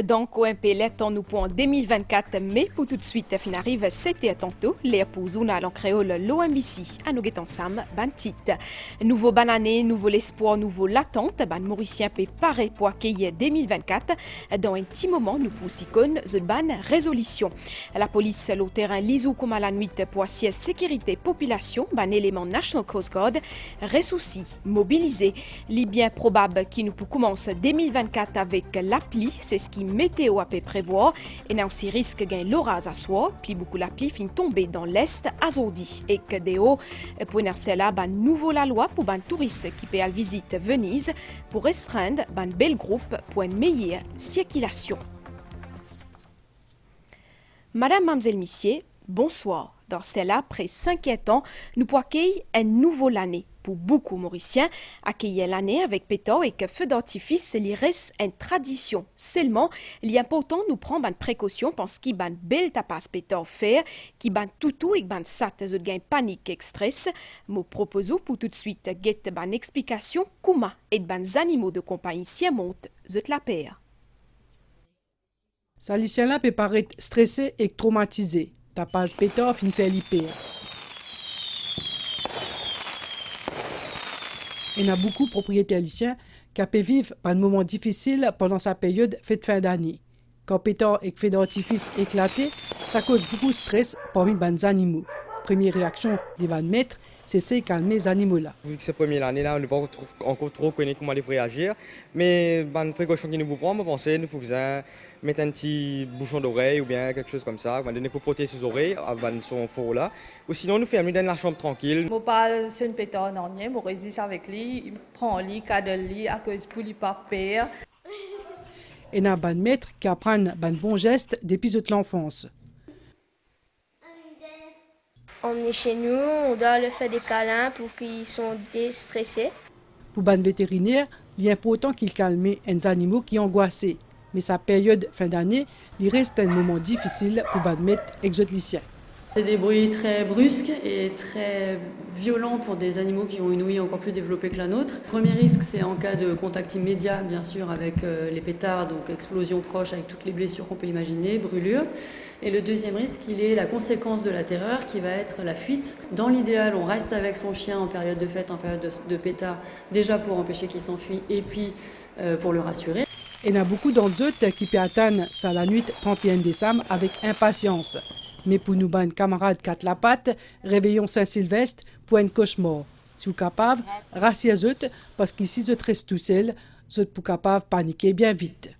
Donc, au MPL, nous pour en 2024, mais pour tout de suite, fin arrive, c'était tantôt, les pour Zona en créole, l'OMBC, à nous ensemble, ban titre. Nouveau ban année, nouveau l'espoir, nouveau l'attente, ban Mauricien peut parer pour accueillir 2024. Dans un petit moment, nous pour icône, the ban résolution. La police, le terrain lisou comme à la nuit pour assurer sécurité population, ban élément National Coast Guard, ressouci, mobilisé. Les bien probable qui nous pour commencer 2024 avec l'appli, c'est ce qui météo a pu prévoir et n'a aussi risque gain l'orage à soi puis beaucoup la pluie fin tomber dans l'est azordi et que des hauts pour l'instant là ban nouveau la loi pour ban touristes qui paient à visite Venise pour restreindre ban bel groupe pour une meilleure circulation. Madame, mademoiselle, messieurs, bonsoir. Dans ce là, après 5 ans, nous pouvons accueillir un nouveau l'année. Pour beaucoup Mauriciens, accueillir l'année avec pétard et que feu d'artifice, il reste une tradition. Seulement, il est important de nous prendre une précaution parce qu'il y a une belle tapas pétard faire, qui ban toutou et ban sat, de gain panique et stress. Nous proposons pour tout de suite get ban explication comment et ban animaux de compagnie si monte, zut la paire. Ça lycéen là peut paraître stressé et traumatisé. Tapas pétard fin fait l'hyper. Il y a beaucoup de propriétaires lycéens qui peuvent vivre un moment difficile pendant sa période fête fin d'année. Quand pétard et feu d'artifice éclaté, ça cause beaucoup de stress parmi les animaux. Première réaction des van maîtres, c'est de calmer les animaux-là. Vu que c'est la première année, là, on n'est pas encore trop connu comment ils réagir. Mais une précaution qui nous prend, on pense nous faut mettre un petit bouchon d'oreille ou bien quelque chose comme ça, pour protéger ses oreilles avant son four là. Ou sinon, nous faisons dans la chambre tranquille. Je parle sur une pétard en je résiste avec lui, il prend lui, cadre lui, à cause pour lui pas peur. Et il y a un maître qui apprend un bon geste depuis l'enfance. On est chez nous, on doit leur faire des câlins pour qu'ils soient déstressés. Pour les vétérinaires, il est important qu'ils calment les animaux qui sont angoissés. Mais sa période fin d'année, il reste un moment difficile pour les maîtres exoticiens. C'est des bruits très brusques et très violents pour des animaux qui ont une ouïe encore plus développée que la nôtre. Le premier risque, c'est en cas de contact immédiat, bien sûr, avec les pétards, donc explosion proche avec toutes les blessures qu'on peut imaginer, brûlures. Et le deuxième risque, il est la conséquence de la terreur qui va être la fuite. Dans l'idéal, on reste avec son chien en période de fête, en période de pétard, déjà pour empêcher qu'il s'enfuit et puis pour le rassurer. Et il y a beaucoup d'entre eux qui peuvent attendre ça la nuit 31 décembre avec impatience. Mais pour nous, ben, camarades 4 la patte, réveillons Saint-Sylvestre pour un cauchemar. Si vous êtes capable, rassiez-vous parce qu'ici, vous restez tout seul, vous êtes capable de paniquer bien vite.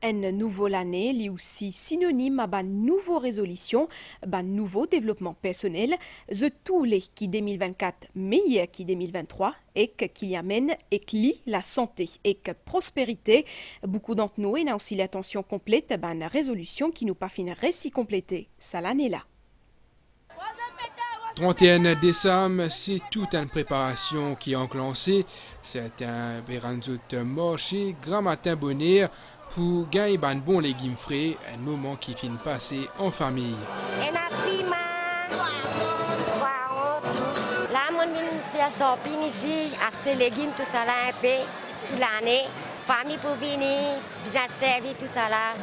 Un nouveau l'année, lui aussi synonyme à une nouvelle résolution, un nouveau développement personnel, tous les qui 2024 meilleur qui 2023 et qui amène et qui la santé et que prospérité. Beaucoup d'entre nous et aussi l'attention complète une résolution qui nous pas finirait si complétée. Ça l'année là. 31 décembre, c'est toute une préparation qui est enclenchée. C'est un béranzout marché, grand matin bonheur, pour gagner un bon légumes frais, un moment qui finit passer en famille. Là, on vient shopping ici, acheter les légumes, tout ça là, un peu, toute l'année. Famille pour venir, bien servir, tout ça là.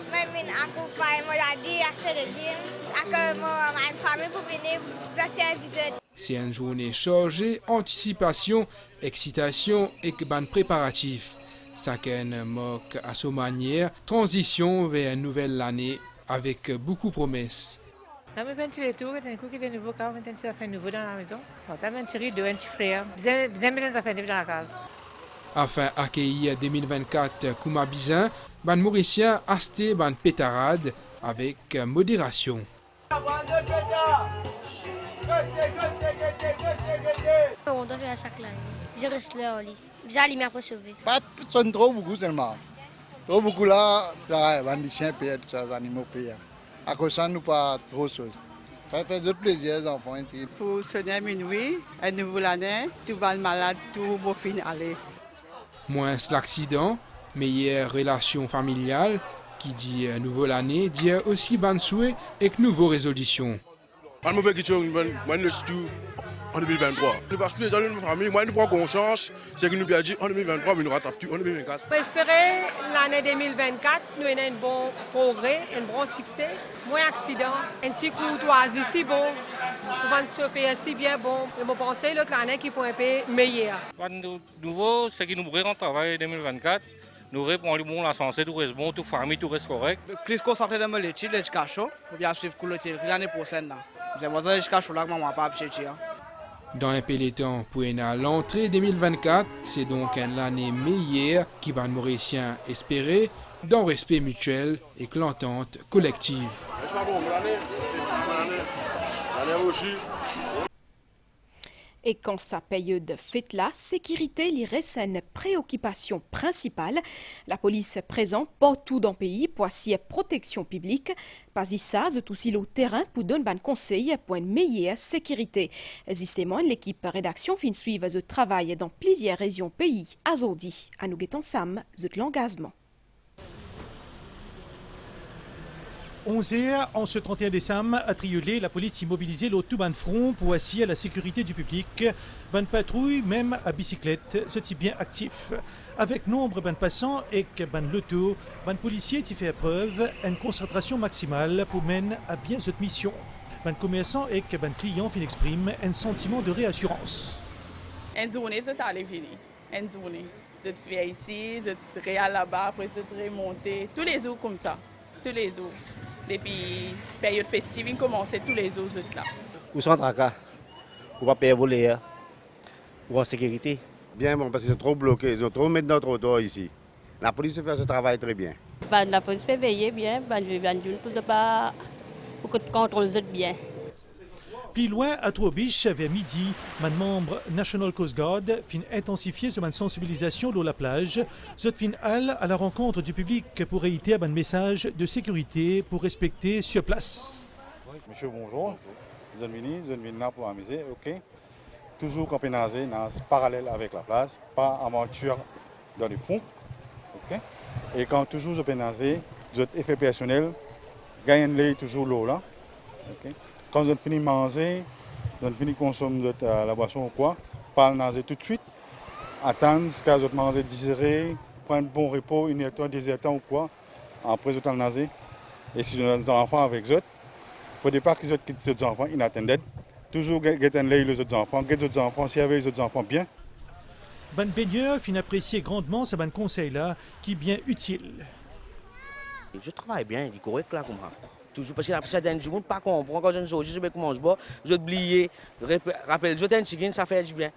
Aku pakai mau jadi asyik lagi. Aku mau main famille pour venir bien servir. C'est une journée chargée, anticipation, excitation et ban préparatif. Chacun moque à sa manière, transition vers une nouvelle année avec beaucoup de promesses. Je vais faire un tour, je vais nouveau car je vais faire nouveau dans la maison. Je vais tirer deux petits frères. Bien mettre ça dans la case. Afin d'accueillir 2024 comme à bizin, ban Mauricien a acheté ban pétarade avec modération. On doit faire ça là. Je reste là au lit. J'ai allumé pour sauver. Pas personne trop beaucoup seulement. Trop beaucoup là, les chiens payent, les animaux payent. À cause de ça, nous pas trop choses. Ça fait de plaisir les enfants ici. Pour sonner minuit, un nouveau année, tout va malade, tout va finir aller. Moins l'accident, meilleure relation familiale, qui dit nouveau l'année, dit aussi ban souhait et nouveau résolution. An mou fè ki chou, mwen lè stou, en 2023. Nous passons tous les ans de notre famille, moi nous prenons conscience, c'est que nous perdons en 2023, mais nous rattrapons tout en 2024. Pour espérer l'année 2024, nous avons un bon progrès, un bon succès, moins d'accidents, un petit courtoisie si bon, pour se faire si bien bon. Et je pense que l'autre année qui pourrait être meilleure. Nouveau, c'est que nous pourrons travailler en 2024. Nous répondons la santé, tout reste bon, toute famille, tout reste correct. Plus concentré dans l'étude, l'éducation, pour bien suivre l'année prochaine. C'est pour ça que l'éducation là que maman pas chercher. Dans un peloton pour l'entrée 2024, c'est donc une année meilleure qui va nous Mauriciens espérer, dans respect mutuel et que l'entente collective. Et quand sa période fête la sécurité il reste une préoccupation principale. La police présente partout dans le pays pour assurer protection publique. Pas ça, c'est aussi le terrain pour donner un conseil pour une meilleure sécurité. Justement, l'équipe rédaction fin suivre le travail dans plusieurs régions pays. Aujourd'hui, à nous guettons Sam, l'engagement. 11h, en ce 31 décembre, à Triolet, la police immobilisait l'auto ban front pour assurer la sécurité du public. Ban patrouille, même à bicyclette, ce type bien actif. Avec nombre de passants et ban l'auto, ban policier qui fait preuve une concentration maximale pour mener à bien cette mission. Ban commerçant et ban client exprime un sentiment de réassurance. Une journée, c'est allé venir. Une journée. Je fais ici, je réal là-bas, après je remonter. Tous les jours comme ça. Tous les jours. Depuis la période festive, il commence tous les jours là. Où sont les cas? Où va payer voler? Où en sécurité? Bien bon, parce qu'ils sont trop bloqués, ils ont trop mis notre auto ici. La police fait ce travail très bien. La police fait veiller bien, pour que le contrôle bien. Plus loin, à Trobiche, vers midi, un membre National Coast Guard fin intensifier son sensibilisation dans la plage. Zot fin à la rencontre du public pour réitérer un message de sécurité pour respecter sur place. Oui, monsieur, bonjour. Vous êtes venu là pour amuser, ok. Toujours campénager parallèle avec la plage, pas aventure dans le fond, ok. Et quand toujours campénager, votre effet personnel, gagnez toujours l'eau là, ok. Quand vous finissez de manger, vous finissez de consommer la boisson ou quoi, pas nager tout de suite. Attendre jusqu'à vous manger, digérer, prendre un bon repos, 1 heure, 2 heures ou quoi. Après, vous allez nager. Et si vous avez des enfants avec vous, au départ, qu'ils quittent les enfants inattendus, toujours guetter les autres enfants, guetter les autres enfants, servir les autres enfants bien. Ban baigneur fin apprécier grandement ce ban conseil-là, qui est bien utile. Je travaille bien, il est correct là comme ça. Toujours parce que certains gens ne pas comprendre quand je ne sais pas comment je bois, je oublie, rappelle, je t'ai chicken, ça fait du bien.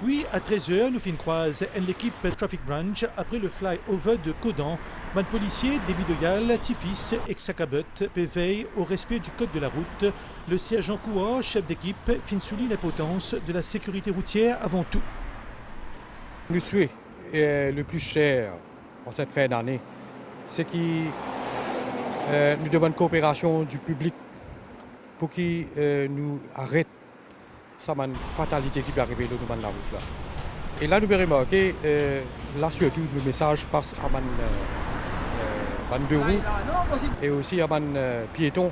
Puis à 13h, nous finissons croise l'équipe Traffic Branch après le fly-over de Codan. Un policier début de Galles, Tifis et Sakabut veille au respect du code de la route. Le sergent Koua, chef d'équipe, fin souligne l'importance de la sécurité routière avant tout. Le souhait le plus cher en cette fin d'année, c'est qu'il nous devons une coopération du public pour qu'il nous arrête sa fatalité qui peut arriver dans la route. Là. Et là, nous pouvons remarquer, là surtout, le message passe à deux roues et aussi à piétons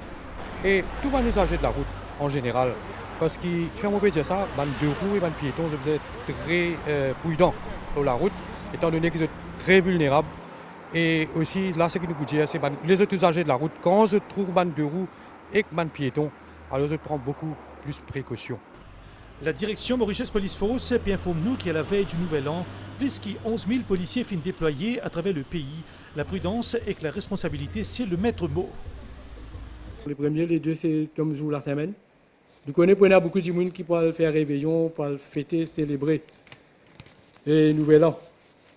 et tous les usagers de la route en général. Parce qu'il fait on peut dire ça, deux roues et piétons, vous êtes très prudents sur la route, étant donné qu'ils sont très vulnérables. Et aussi, là, ce que nous pouvons dire, c'est les autres usagers de la route, quand je trouve deux roues et piétons, alors je prends beaucoup plus de précautions. La direction Mauritius Police Force informe nous qu'à la veille du Nouvel An, plus de 11 000 policiers finissent déployés à travers le pays. La prudence et que la responsabilité, c'est le maître mot. Les premiers, les deux, c'est comme jour la semaine. Nous connaissons beaucoup de monde qui peuvent faire réveillon, peuvent fêter, célébrer. Et Nouvel An,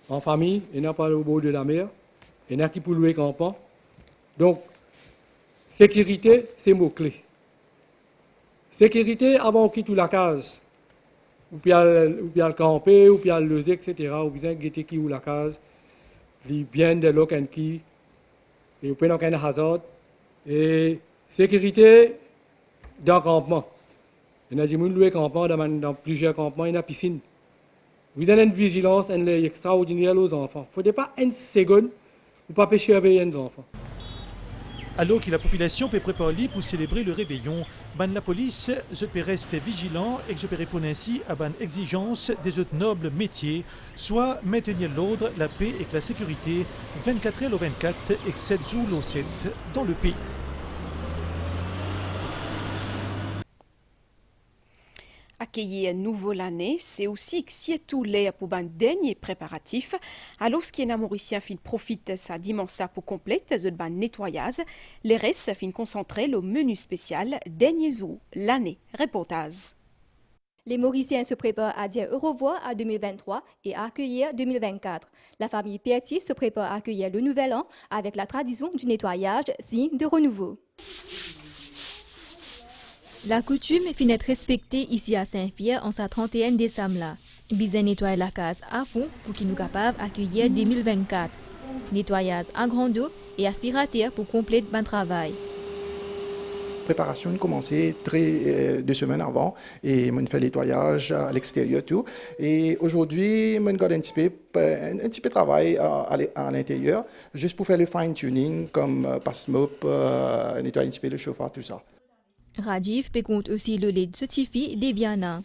en famille, il n'y a pas au bord de la mer, il y en a qui peuvent louer campant. Donc, sécurité, c'est mot-clé. Sécurité avant on quitte la case. Ou bien le camper, ou bien le loger, etc. Ou bien guetter qui ou la case. Les biens de l'eau qui. Et ou bien aucun hasard. Et sécurité dans le campement. Il y a des gens qui louent campement dans plusieurs campements, il y a une piscine. Vous avez une vigilance extraordinaire aux enfants. Il ne faut pas une seconde ou pas pêcher avec les enfants. Alors que la population peut préparer pour célébrer le réveillon, la police peut rester vigilant et peut répondre ainsi à une exigence des autres nobles métiers, soit maintenir l'ordre, la paix et la sécurité 24 heures au 24 et 7 jours au 7 dans le pays. Accueillir nouveau l'année, c'est aussi que si tout l'est pour un dernier préparatif, alors ce qui est mauricien fin profite sa dimanche pour complète de ban nettoyage, les restes fin concentrés le menu spécial dernier jour l'année. Reportage. Les Mauriciens se préparent à dire au revoir à 2023 et à accueillir 2024. La famille Pierti se prépare à accueillir le nouvel an avec la tradition du nettoyage, signe de renouveau. La coutume finit d'être respectée ici à Saint-Pierre en sa 31 décembre. Bizet nettoie la case à fond pour qu'il nous capable d'accueillir 2024. Nettoyage à grande eau et aspirateur pour compléter le travail. Préparation a commencé 2 semaines avant et on fait le nettoyage à l'extérieur tout. Et aujourd'hui, on a un petit peu de travail à l'intérieur, juste pour faire le fine tuning comme passe-mop, nettoyer un petit peu le chauffeur, tout ça. Rajiv compte aussi le lait certifié d'Eviana.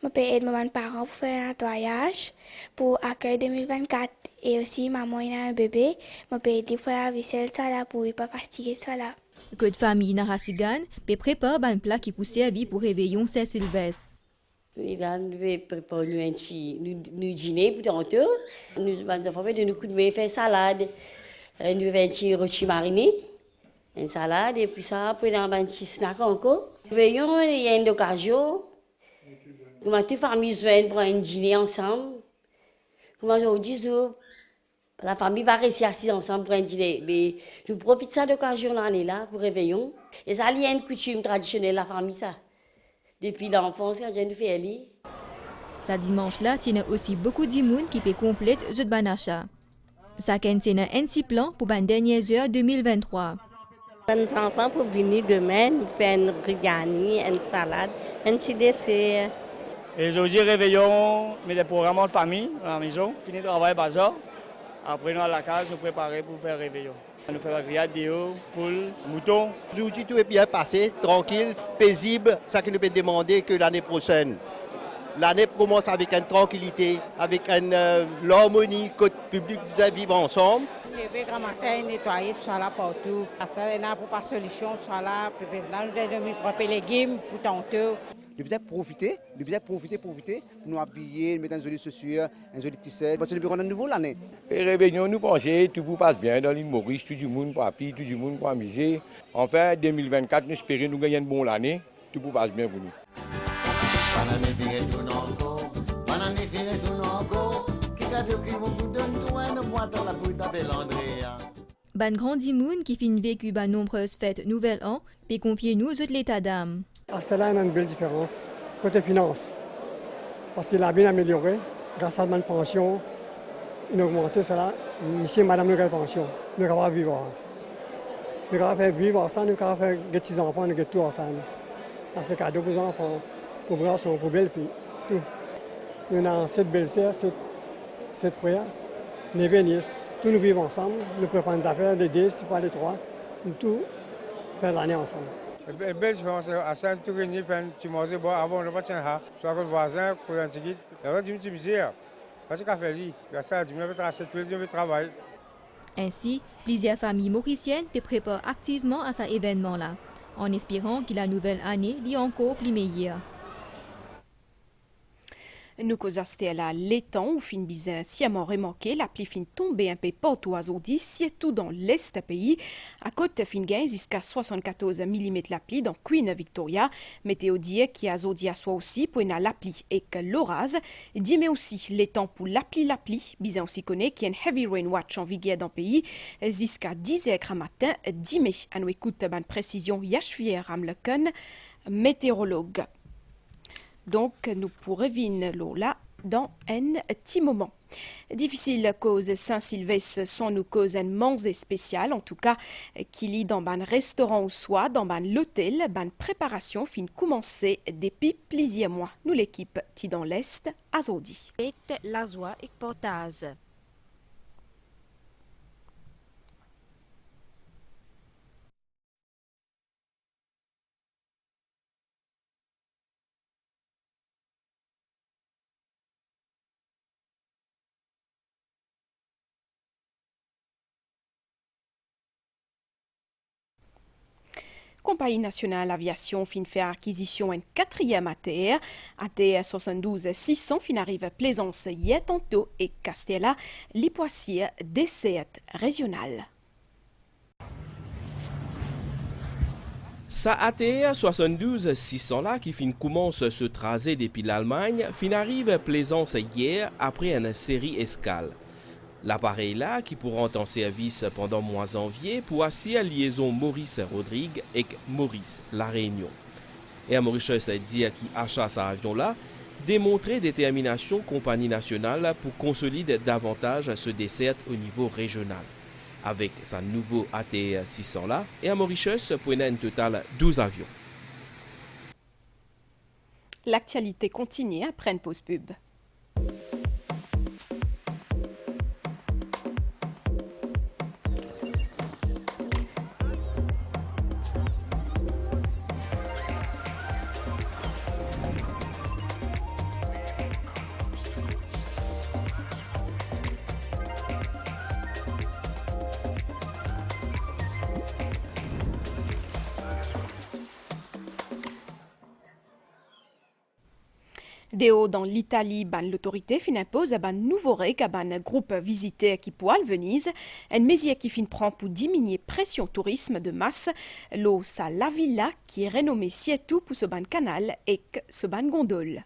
Je peux aider mes parents pour faire un nettoyage pour l'accueil 2024 et aussi maman a un bébé. Je peux aider pour faire la vaisselle pour ne pas fatiguer ça là. Que de famille Narasigan peut préparer un plat qui peut servir pour réveillon Saint-Sylvestre. Il a préparé nous dîner pour tantôt. Nous avons fait de nous faire salade, nous avons fait rôti mariné. Une salade et puis ça, après dans un petit snack encore. Veillons, il y a une occasion. Comment toute famille se réunit pour un dîner ensemble. Comment aujourd'hui, la famille va rester assise ensemble pour un dîner. Mais nous profitons de cette occasion l'année là pour réveillon. Et ça, il y a une coutume traditionnelle de la famille ça. Depuis l'enfance, quand j'ai fait elle. Ça dimanche là, il y a aussi beaucoup de monde qui peut compléter le banacha. Ça contient un petit plan pour la dernière heure 2023. Les enfants pour venir demain, faire une rigali, une salade, un petit dessert. Et aujourd'hui, réveillons, mais des programmes de famille à la maison. Fini de travailler bazar. Après, nous à la case, nous préparer pour faire réveillon. Nous faisons la grillade d'eau, poule, mouton. Aujourd'hui, tout est bien passé, tranquille, paisible. Ça qui nous peut demander que l'année prochaine. L'année commence avec une tranquillité, avec l'harmonie que le public doit vivre ensemble. Lever grand matin, nettoyer tout ça là partout. Ça n'a pas de solution, tout ça là. Nous avons des légumes pour tantôt. Nous devons profiter, nous habiller, mettre un joli chaussure, un joli t-shirt. Parce que nous avons un nouveau l'année. Et réveillons, nous pensons que tout passe bien dans l'île Maurice, tout le monde pour appuyer, tout le monde pour amuser. Enfin, 2024, nous espérons nous gagner une bonne année, tout passe bien pour nous. Ban grandi moun qui fin vécu ban nombreuses fêtes nouvel an, peut confier nous de l'état d'âme. Cela a une belle différence côté finance, parce qu'il a bien amélioré grâce à ma pension, il a augmenté cela. Monsieur et madame nous avons pension, nous avons vivre. Nous avons fait vivre ensemble, nous avons fait des petits enfants, nous avons tout ensemble. C'est un cadeau pour les enfants, pour les garçons, pour les belles filles, tout. Nous avons 7 belles-sœurs, 7 frères, les bénisses, tous nous vivons ensemble, nous préparons des affaires, les 2, si pas les 3, nous tout faire l'année ensemble. La belle différence, à ça, tout le monde, tu manges bon avant, le matin, soit que le voisin, pour un petit guide, la route du petit misère, parce qu'il a fait lui, il y a ça, du même travail. Ainsi, plusieurs familles mauriciennes se préparent activement à cet événement-là, en espérant que la nouvelle année soit encore plus meilleure. Nous causons là l'étang où fin bizin sciemment remarqué la pluie fin tombée un peu partout aujourd'hui, surtout dans l'est du pays. À côté fin gain jusqu'à 74 mm la pluie dans Queen Victoria. Météo dit qui a zodi à soi aussi pour une la pluie et que l'orage. Dit mais aussi l'étang pour la pluie. Bizin aussi connaît qu'il y a un heavy rain watch en vigueur dans le pays jusqu'à 10h matin 10 mai. À nous écoute une précision Yashvier Ramleken, météorologue. Donc, nous pourrons venir là dans un petit moment. Difficile cause Saint-Sylvestre sans nous cause un manger spécial, en tout cas, qu'il y dans un restaurant ou soit dans un hôtel, une préparation fin commencer depuis plusieurs mois. Nous l'équipe qui dans l'Est, à Zodi. La joie et portage. Compagnie nationale aviation fin fait acquisition une 4e ATR. ATR 72 600 fin arrive Plaisance hier tantôt et Castella, Lipoissier, D7 régional. Sa ATR 72 600 là qui fin commence se tracer depuis l'Allemagne, fin arrive Plaisance hier après une série escale. L'appareil là qui pourra en service pendant mois janvier pour assurer liaison Maurice-Rodrigue et Maurice-La Réunion. Et à Mauritius dit qui achète cet avion là, démontrer détermination compagnie nationale pour consolider davantage ce dessert au niveau régional. Avec sa nouveau ATR 600 là, et à Mauritius prenait un total 12 avions. L'actualité continue après une pause pub. Déo dans l'Italie, l'autorité fin impose un nouveau règle à un groupe visité qui poil Venise, une mesure qui fin prend pour diminuer pression tourisme de masse, l'eau sa la villa qui est renommée Sietou pour ce ban canal et ce ban gondole.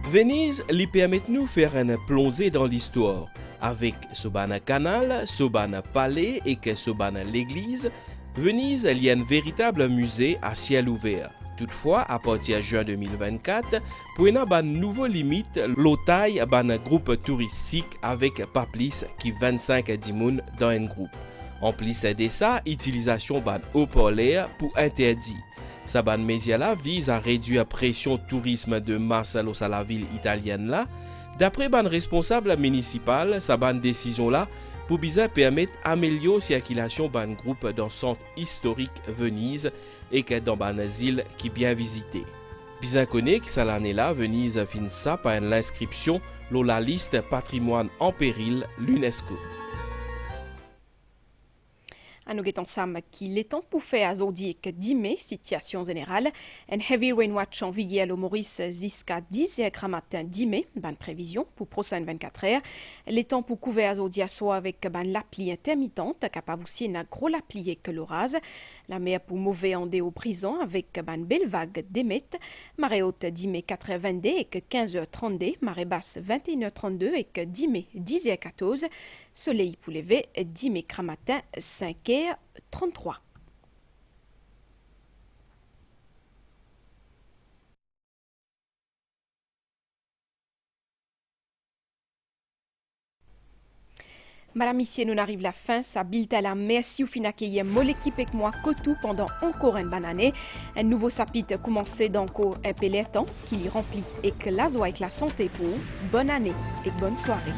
Venise lui permet de nous faire une plongée dans l'histoire avec ce ban canal, ce ban palais et ce ban l'église. Venise il y a un véritable musée à ciel ouvert. Toutefois, à partir de juin 2024, pour une nouvelle limite, l'otaille un groupe touristique avec pas plus qui 25 dimoun dans un groupe. En plus de ça, utilisation ban haut-parleur pour interdit. Sa ban mesure vise à réduire la pression tourisme de masse à la ville italienne là. D'après ban responsable municipal, sa ban décision là pour bien permettre d'améliorer la circulation d'un groupe dans le centre historique Venise et que dans les îles qui bien visitées. Bien connaît que cette année-là, Venise finit ça par l'inscription dans la liste patrimoine en péril l'UNESCO. À nous ensemble qu'il est temps pour faire aujourd'hui que 10 mai, situation générale, un heavy rain watch en vigueur au Maurice jusqu'à 10 h matin 10 mai, bonne prévision pour prochaine 24 heures. Les temps pour couvrir aujourd'hui à soir avec la pluie intermittente, capable aussi une gros la pluie que l'orage. La mer pour mauvais en au prison avec une belle vague d'émettes. Marée haute 10 mai 4h22 et que 15h32, marée basse 21h32 et que 10 mai 10h14. Soleil pour lever 10 mai matin 5h33. Madame, ici, nous arrive la fin. Ça bilte à la merci ou fin accueillir mon équipe avec moi Kotou pendant encore une bonne année. Un nouveau chapitre commencé donc un peu temps qui remplit et que la joie avec la santé pour bonne année et bonne soirée.